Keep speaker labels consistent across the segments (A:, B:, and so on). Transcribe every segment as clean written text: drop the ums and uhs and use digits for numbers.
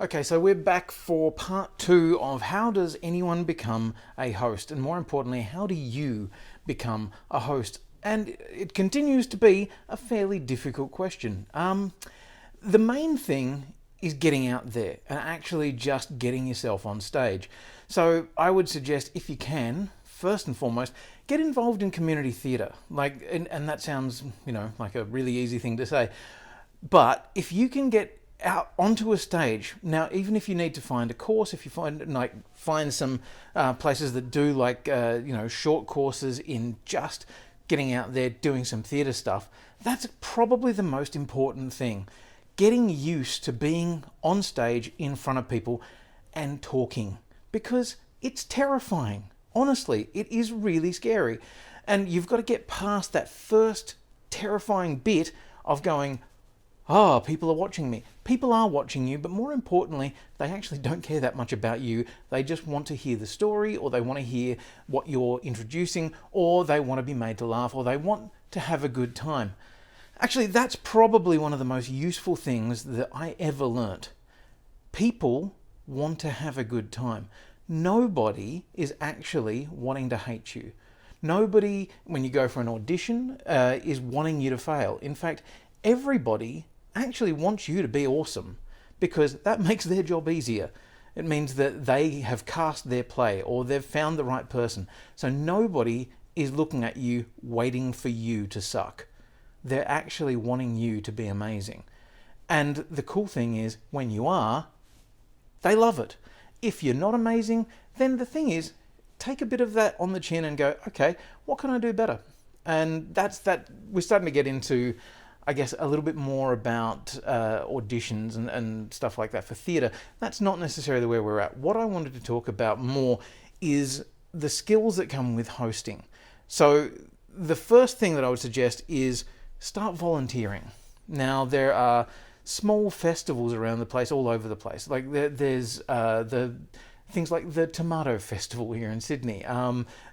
A: Okay, so we're back for part two of how does anyone become a host? And more importantly, how do you become a host? And it continues to be a fairly difficult question. The main thing is getting out there and actually just getting yourself on stage. So I would suggest, if you can, first and foremost, get involved in community theatre. And that sounds, like a really easy thing to say. But if you can get out onto a stage now, even if you need to find a course, if you find some places that do short courses in just getting out there doing some theatre stuff, that's probably the most important thing. Getting used to being on stage in front of people and talking, because it's terrifying. Honestly, it is really scary, and you've got to get past that first terrifying bit of going, oh, people are watching me. People are watching you, but more importantly, they actually don't care that much about you. They just want to hear the story, or they want to hear what you're introducing, or they want to be made to laugh, or they want to have a good time. Actually, that's probably one of the most useful things that I ever learnt. People want to have a good time. Nobody is actually wanting to hate you. Nobody, when you go for an audition, is wanting you to fail. In fact, everybody actually wants you to be awesome, because that makes their job easier. It means that they have cast their play, or they've found the right person. So nobody is looking at you waiting for you to suck. They're actually wanting you to be amazing. And the cool thing is, when you are, they love it. If you're not amazing, then the thing is, take a bit of that on the chin and go, okay, what can I do better? And we're starting to get into, I guess, a little bit more about auditions and stuff like that for theatre. That's not necessarily where we're at. What I wanted to talk about more is the skills that come with hosting. So the first thing that I would suggest is start volunteering. Now, there are small festivals around the place, all over the place. Like there's the things like the Tomato Festival here in Sydney.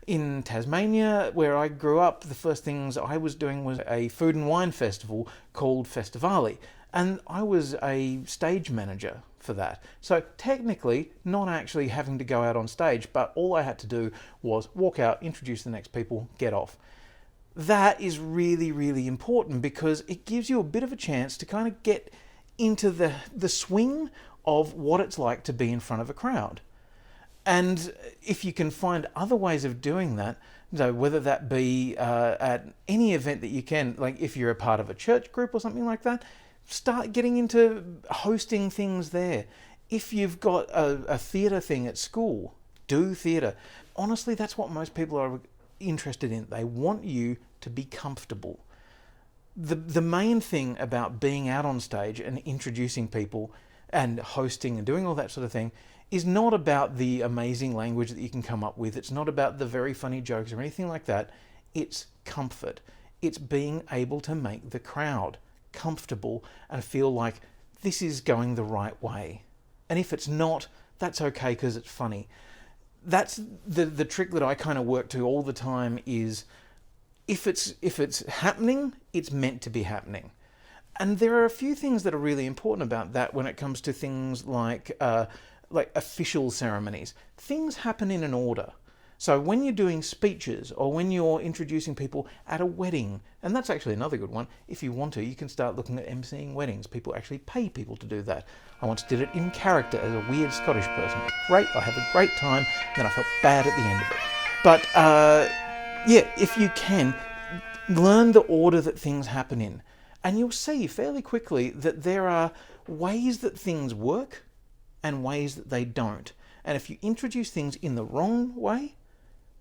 A: In Tasmania, where I grew up, the first things I was doing was a food and wine festival called Festivali. And I was a stage manager for that. So technically, not actually having to go out on stage, but all I had to do was walk out, introduce the next people, get off. That is really, really important, because it gives you a bit of a chance to kind of get into the swing of what it's like to be in front of a crowd. And if you can find other ways of doing that, so whether that be at any event that you can, like if you're a part of a church group or something like that, start getting into hosting things there. If you've got a theatre thing at school, do theatre. Honestly, that's what most people are interested in. They want you to be comfortable. The main thing about being out on stage and introducing people and hosting and doing all that sort of thing is not about the amazing language that you can come up with. It's not about the very funny jokes or anything like that. It's comfort. It's being able to make the crowd comfortable and feel like this is going the right way. And if it's not, that's okay, because it's funny. That's the trick that I kind of work to all the time is, if it's happening, it's meant to be happening. And there are a few things that are really important about that when it comes to things like official ceremonies. Things happen in an order. So when you're doing speeches, or when you're introducing people at a wedding, and that's actually another good one, if you want to, you can start looking at emceeing weddings. People actually pay people to do that. I once did it in character as a weird Scottish person. Great, I have a great time, and then I felt bad at the end of it. But if you can, learn the order that things happen in. And you'll see fairly quickly that there are ways that things work and ways that they don't. And if you introduce things in the wrong way,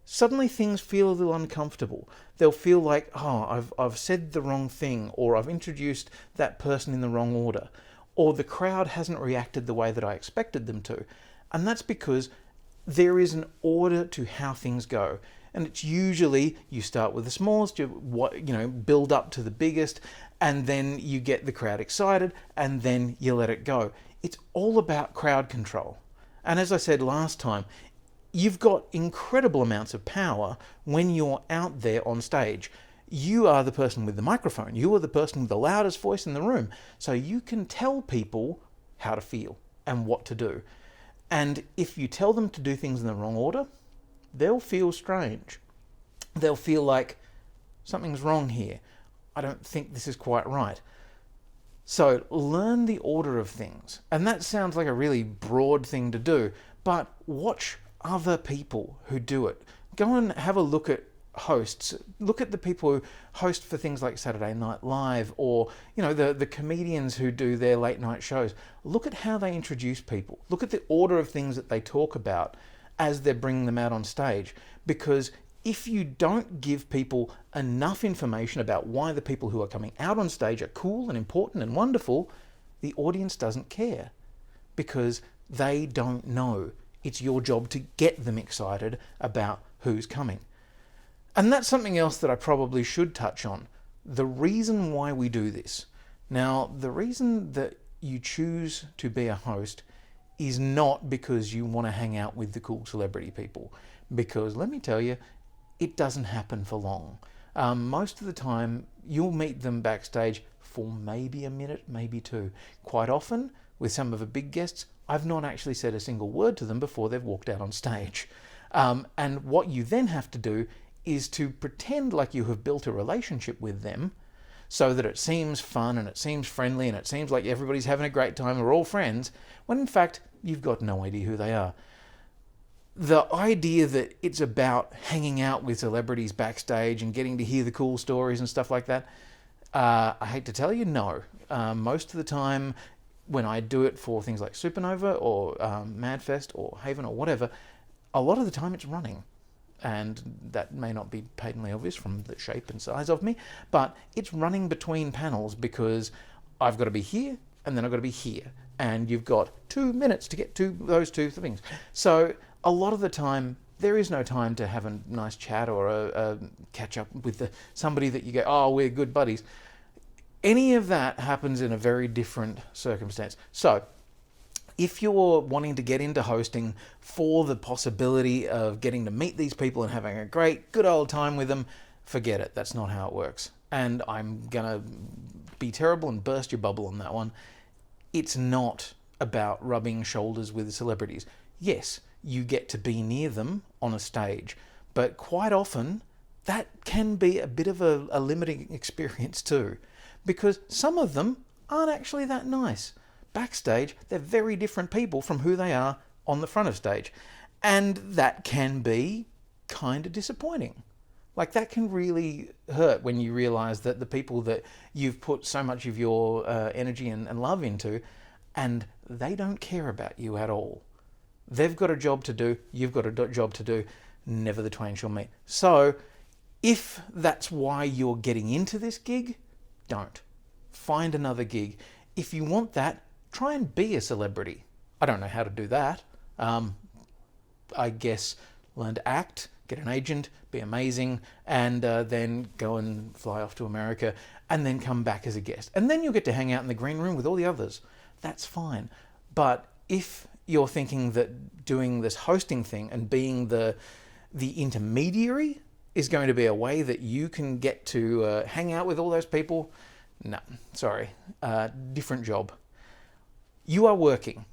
A: suddenly things feel a little uncomfortable. They'll feel like, oh, I've said the wrong thing, or I've introduced that person in the wrong order, or the crowd hasn't reacted the way that I expected them to. And that's because there is an order to how things go. And it's usually you start with the smallest, build up to the biggest, and then you get the crowd excited, and then you let it go. It's all about crowd control. And as I said last time, you've got incredible amounts of power when you're out there on stage. You are the person with the microphone. You are the person with the loudest voice in the room. So you can tell people how to feel. and what to do. And if you tell them to do things in the wrong order, they'll feel strange. They'll feel like something's wrong here. I don't think this is quite right. So learn the order of things. And that sounds like a really broad thing to do, but watch other people who do it. Go and have a look at hosts. Look at the people who host for things like Saturday Night Live, or the comedians who do their late night shows. Look at how they introduce people. Look at the order of things that they talk about as they're bringing them out on stage. Because if you don't give people enough information about why the people who are coming out on stage are cool and important and wonderful, the audience doesn't care because they don't know. It's your job to get them excited about who's coming. And that's something else that I probably should touch on. The reason why we do this. Now, the reason that you choose to be a host is not because you want to hang out with the cool celebrity people. Because let me tell you, it doesn't happen for long. Most of the time, you'll meet them backstage for maybe a minute, maybe two. Quite often, with some of the big guests, I've not actually said a single word to them before they've walked out on stage. And what you then have to do is to pretend like you have built a relationship with them so that it seems fun and it seems friendly and it seems like everybody's having a great time, we're all friends, when in fact, you've got no idea who they are. The idea that it's about hanging out with celebrities backstage and getting to hear the cool stories and stuff like that, I hate to tell you, no. Most of the time, when I do it for things like Supernova or Madfest or Haven or whatever, a lot of the time it's running. And that may not be patently obvious from the shape and size of me, but it's running between panels because I've got to be here and then I've got to be here. And you've got 2 minutes to get to those two things. So a lot of the time, there is no time to have a nice chat or a catch up with somebody that you go, oh, we're good buddies. Any of that happens in a very different circumstance. So if you're wanting to get into hosting for the possibility of getting to meet these people and having a great, good old time with them, forget it. That's not how it works. And I'm going to be terrible and burst your bubble on that one. It's not about rubbing shoulders with celebrities. Yes, you get to be near them on a stage, but quite often that can be a bit of a limiting experience too, because some of them aren't actually that nice. Backstage, they're very different people from who they are on the front of stage. And that can be kind of disappointing. Like, that can really hurt when you realize that the people that you've put so much of your energy and love into, and they don't care about you at all. They've got a job to do, you've got a job to do, never the twain shall meet. So, if that's why you're getting into this gig, don't. Find another gig. If you want that, try and be a celebrity. I don't know how to do that. I guess learn to act, get an agent, be amazing, and then go and fly off to America, and then come back as a guest. And then you'll get to hang out in the green room with all the others. That's fine. But if you're thinking that doing this hosting thing and being the intermediary is going to be a way that you can get to hang out with all those people, no, sorry, different job. You are working.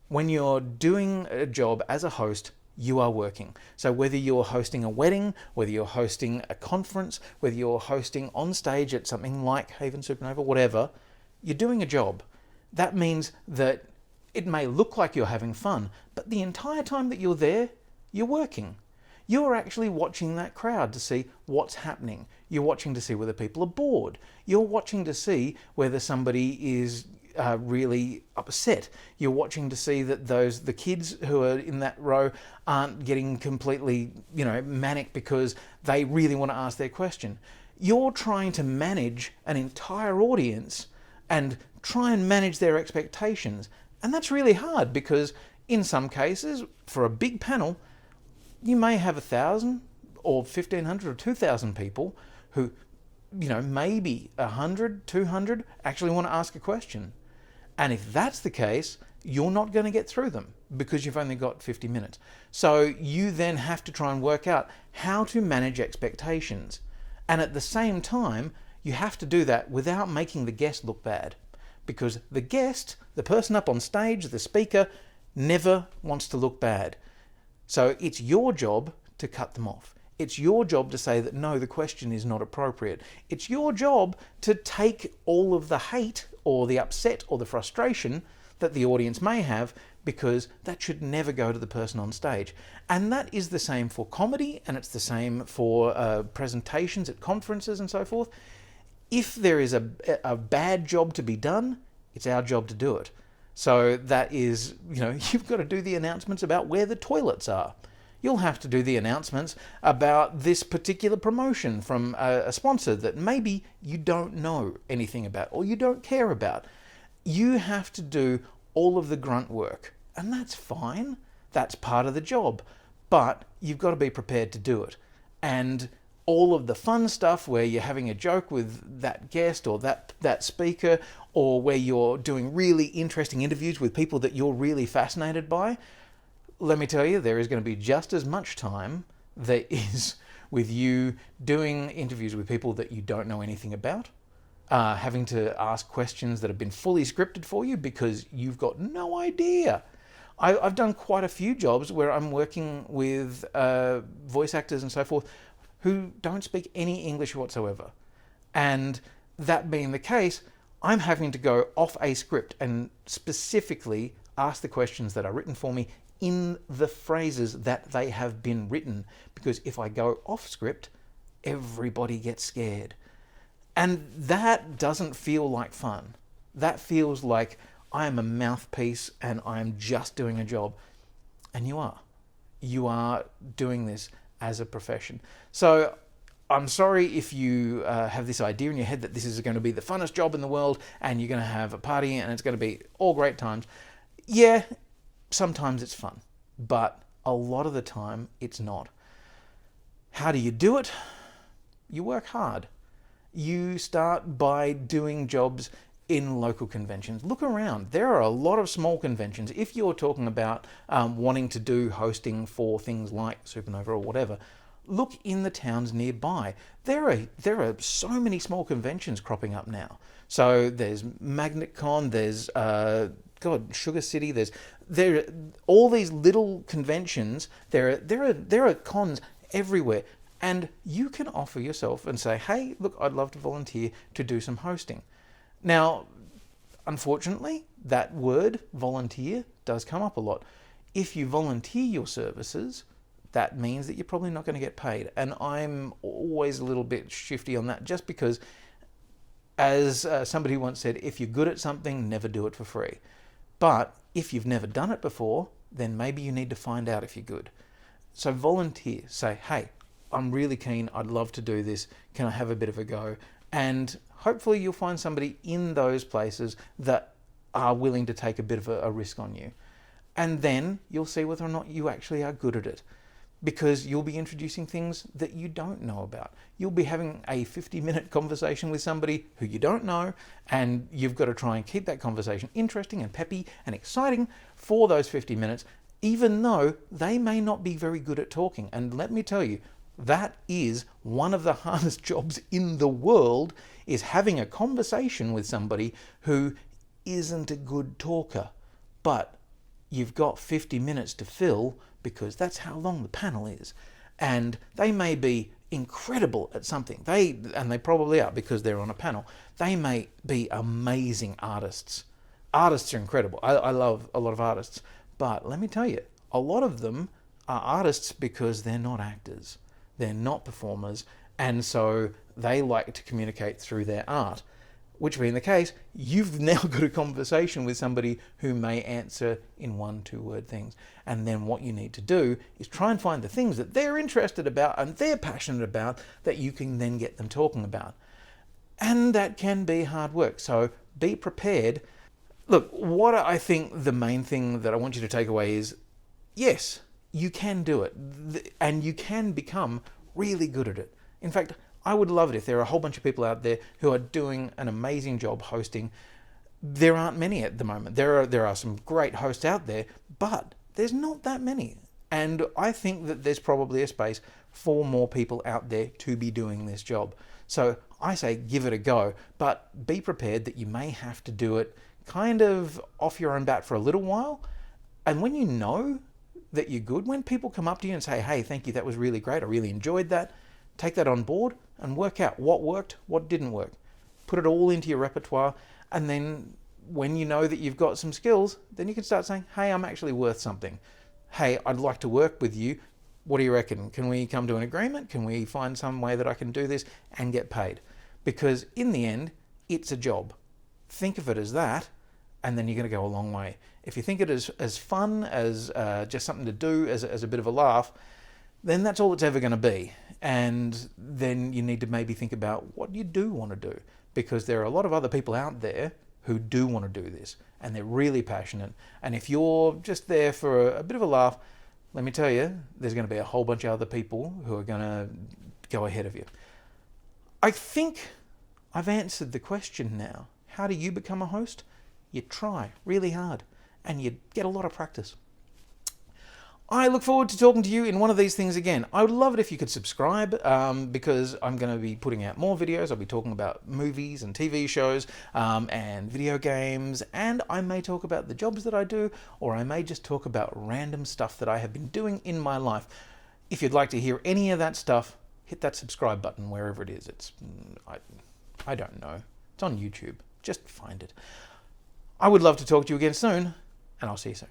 A: When you're doing a job as a host, you are working. So whether you're hosting a wedding, whether you're hosting a conference, whether you're hosting on stage at something like Haven Supernova, whatever, you're doing a job. That means that it may look like you're having fun, but the entire time that you're there, you're working. You're actually watching that crowd to see what's happening. You're watching to see whether people are bored. You're watching to see whether somebody is really upset. You're watching to see that the kids who are in that row aren't getting completely, manic because they really want to ask their question. You're trying to manage an entire audience and try and manage their expectations. And that's really hard because in some cases, for a big panel, you may have 1,000 or 1,500 or 2,000 people who, maybe 100, 200 actually want to ask a question. And if that's the case, you're not going to get through them because you've only got 50 minutes. So you then have to try and work out how to manage expectations. And at the same time, you have to do that without making the guest look bad. because the guest, the person up on stage, the speaker, never wants to look bad. So it's your job to cut them off. It's your job to say that no, the question is not appropriate. It's your job to take all of the hate or the upset or the frustration that the audience may have, because that should never go to the person on stage. And that is the same for comedy, and it's the same for presentations at conferences and so forth. If there is a bad job to be done, it's our job to do it. So that is, you've got to do the announcements about where the toilets are. You'll have to do the announcements about this particular promotion from a sponsor that maybe you don't know anything about or you don't care about. You have to do all of the grunt work, and that's fine. That's part of the job, but you've got to be prepared to do it. And all of the fun stuff where you're having a joke with that guest or that speaker, or where you're doing really interesting interviews with people that you're really fascinated by, let me tell you, there is going to be just as much time there is with you doing interviews with people that you don't know anything about, having to ask questions that have been fully scripted for you because you've got no idea. I've done quite a few jobs where I'm working with voice actors and so forth who don't speak any English whatsoever. And that being the case, I'm having to go off a script and specifically ask the questions that are written for me in the phrases that they have been written, because if I go off script, everybody gets scared. And that doesn't feel like fun. That feels like I am a mouthpiece and I'm just doing a job. And you are. You are doing this as a profession. So I'm sorry if you have this idea in your head that this is going to be the funnest job in the world and you're going to have a party and it's going to be all great times. Yeah, sometimes it's fun, but a lot of the time it's not. How do you do it? You work hard. You start by doing jobs in local conventions. Look around. There are a lot of small conventions. If you're talking about wanting to do hosting for things like Supernova or whatever, look in the towns nearby. There are so many small conventions cropping up now. So there's MagnetCon, there's Sugar City, there all these little conventions. There are cons everywhere, and you can offer yourself and say, hey, look, I'd love to volunteer to do some hosting. Now, unfortunately, that word volunteer does come up a lot. If you volunteer your services, that means that you're probably not going to get paid. And I'm always a little bit shifty on that, just because, as somebody once said, if you're good at something, never do it for free. But if you've never done it before, then maybe you need to find out if you're good. So volunteer. Say, hey, I'm really keen. I'd love to do this. Can I have a bit of a go? And hopefully you'll find somebody in those places that are willing to take a bit of a risk on you. And then you'll see whether or not you actually are good at it, because you'll be introducing things that you don't know about. You'll be having a 50-minute conversation with somebody who you don't know, and you've got to try and keep that conversation interesting and peppy and exciting for those 50 minutes, even though they may not be very good at talking. And let me tell you, that is one of the hardest jobs in the world, is having a conversation with somebody who isn't a good talker. But you've got 50 minutes to fill, because that's how long the panel is. And they may be incredible at something. They probably are, because they're on a panel. They may be amazing artists. Artists are incredible. I love a lot of artists. But let me tell you, a lot of them are artists because they're not actors. They're not performers, and so they like to communicate through their art. Which being the case, you've now got a conversation with somebody who may answer in 1-2 word things. And then what you need to do is try and find the things that they're interested about and they're passionate about, that you can then get them talking about. And that can be hard work, so be prepared. Look, what I think the main thing that I want you to take away is, yes, you can do it, and you can become really good at it. In fact, I would love it if there are a whole bunch of people out there who are doing an amazing job hosting. There aren't many at the moment. There are some great hosts out there, but there's not that many. And I think that there's probably a space for more people out there to be doing this job. So I say give it a go, but be prepared that you may have to do it kind of off your own bat for a little while. And when you know that you're good, when people come up to you and say, hey, thank you, that was really great, I really enjoyed that, take that on board and work out what worked, what didn't work. Put it all into your repertoire, and then when you know that you've got some skills, then you can start saying, hey, I'm actually worth something. Hey, I'd like to work with you. What do you reckon? Can we come to an agreement? Can we find some way that I can do this and get paid? Because in the end, it's a job. Think of it as that, and then you're going to go a long way. If you think it as fun, as just something to do, as a bit of a laugh, then that's all it's ever going to be. And then you need to maybe think about what you do want to do, because there are a lot of other people out there who do want to do this, and they're really passionate. And if you're just there for a bit of a laugh, let me tell you, there's going to be a whole bunch of other people who are going to go ahead of you. I think I've answered the question now. How do you become a host? You try really hard, and you get a lot of practice. I look forward to talking to you in one of these things again. I would love it if you could subscribe, because I'm going to be putting out more videos. I'll be talking about movies and TV shows and video games, and I may talk about the jobs that I do, or I may just talk about random stuff that I have been doing in my life. If you'd like to hear any of that stuff, hit that subscribe button wherever it is. I don't know. It's on YouTube. Just find it. I would love to talk to you again soon, and I'll see you soon.